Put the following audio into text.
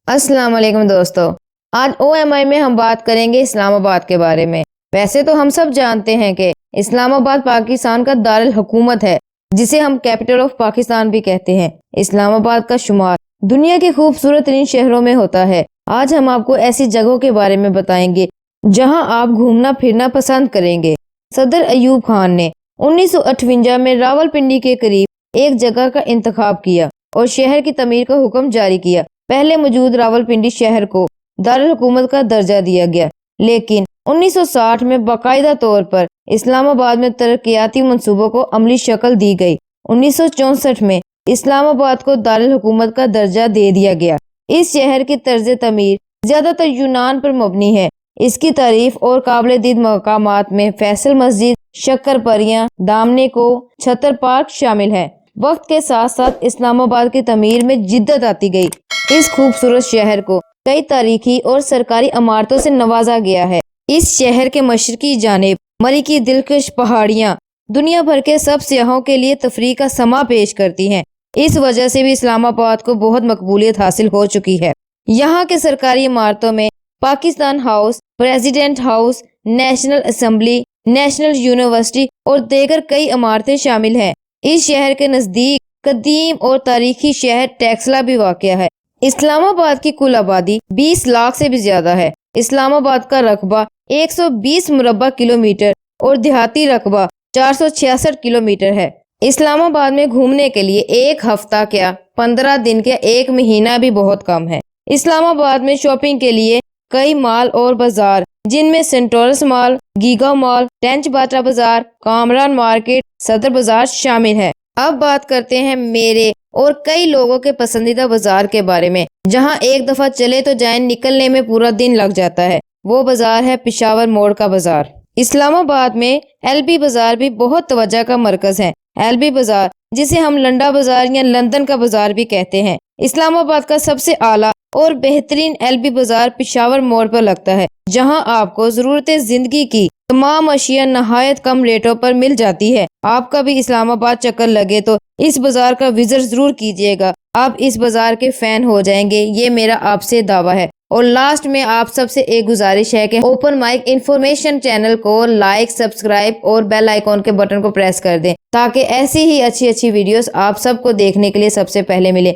अस्सलाम वालेकुम दोस्तों। आज OMI में हम बात करेंगे इस्लामाबाद के बारे में। वैसे तो हम सब जानते हैं कि इस्लामाबाद पाकिस्तान का दारुल हुकूमत है, जिसे हम कैपिटल ऑफ पाकिस्तान भी कहते हैं। इस्लामाबाद का शुमार दुनिया के खूबसूरत तरीन शहरों में होता है। आज हम आपको ऐसी जगहों के बारे में बताएंगे जहां आप घूमना फिरना पसंद करेंगे। सदर अयूब खान ने 1958 में रावलपिंडी के करीब एक जगह का इंतखाब किया और शहर की तमीर का हुक्म जारी किया। पहले मौजूद रावलपिंडी शहर को दारुल हुकूमत का दर्जा दिया गया, लेकिन 1960 में बाकायदा तौर पर इस्लामाबाद में तरक्याती मंसूबों को अमली शक्ल दी गई। 1964 में इस्लामाबाद को दारुल हुकूमत का दर्जा दे दिया गया। इस शहर की तर्ज तमीर ज्यादातर यूनान पर मबनी है। इसकी तारीफ और काबिल दीद मकामात में फैसल मस्जिद, शक्कर परियां, दामने को, छतर पार्क शामिल है। वक्त के साथ साथ इस्लामाबाद की तमीर में जिद्दत आती गई। इस खूबसूरत शहर को कई तारीखी और सरकारी इमारतों से नवाजा गया है। इस शहर के मशरकी जानिब मरी की दिलकश पहाड़ियाँ दुनिया भर के सब सियाहों के लिए तफरीह का समा पेश करती हैं। इस वजह से भी इस्लामाबाद को बहुत मकबूलियत हासिल हो चुकी है। यहाँ के सरकारी इमारतों में Pakistan house, president house, national assembly, national university और दीगर कई इमारतें शामिल हैं। इस शहर के नजदीक कदीम और तारीखी शहर टैक्सला भी वाक़या है। इस्लामाबाद की कुल आबादी 20 लाख से भी ज्यादा है। इस्लामाबाद का रकबा 120 मुरब्बा किलोमीटर और देहाती रकबा 466 किलोमीटर है। इस्लामाबाद में घूमने के लिए एक हफ्ता क्या 15 दिन क्या एक महीना भी बहुत कम है। इस्लामाबाद में शॉपिंग के लिए कई मॉल और बाजार, जिनमें Centaurus mall, Giga mall, Tench Bhata बाजार, कामरान मार्केट, सदर बाजार शामिल है। अब बात करते हैं मेरे और कई लोगों के पसंदीदा बाजार के बारे में, जहां एक दफा चले तो जाए, निकलने में पूरा दिन लग जाता है। वो बाजार है पिशावर मोड़ का बाजार। इस्लामाबाद में LB बाजार भी बहुत तवज्जो का मरकज है। LB बाजार, जिसे हम लंडा बाजार या लंदन का बाजार भी कहते हैं, इस्लामाबाद का सबसे आला और बेहतरीन LB बाजार पिशावर मोड़ पर लगता है, जहां आपको जरूरत जिंदगी की तमाम अशिया नहायत कम रेटों पर मिल जाती है। आपका भी इस्लामाबाद चक्कर लगे तो इस बाजार का विजिट जरूर कीजिएगा। आप इस बाजार के फैन हो जाएंगे, ये मेरा आपसे दावा है। और लास्ट में आप सबसे एक गुजारिश है कि ओपन माइक इंफॉर्मेशन चैनल को लाइक, सब्सक्राइब और बेल आइकॉन के बटन को प्रेस कर दें, ताकि ऐसी ही अच्छी अच्छी वीडियोस आप सबको देखने के लिए सबसे पहले मिले।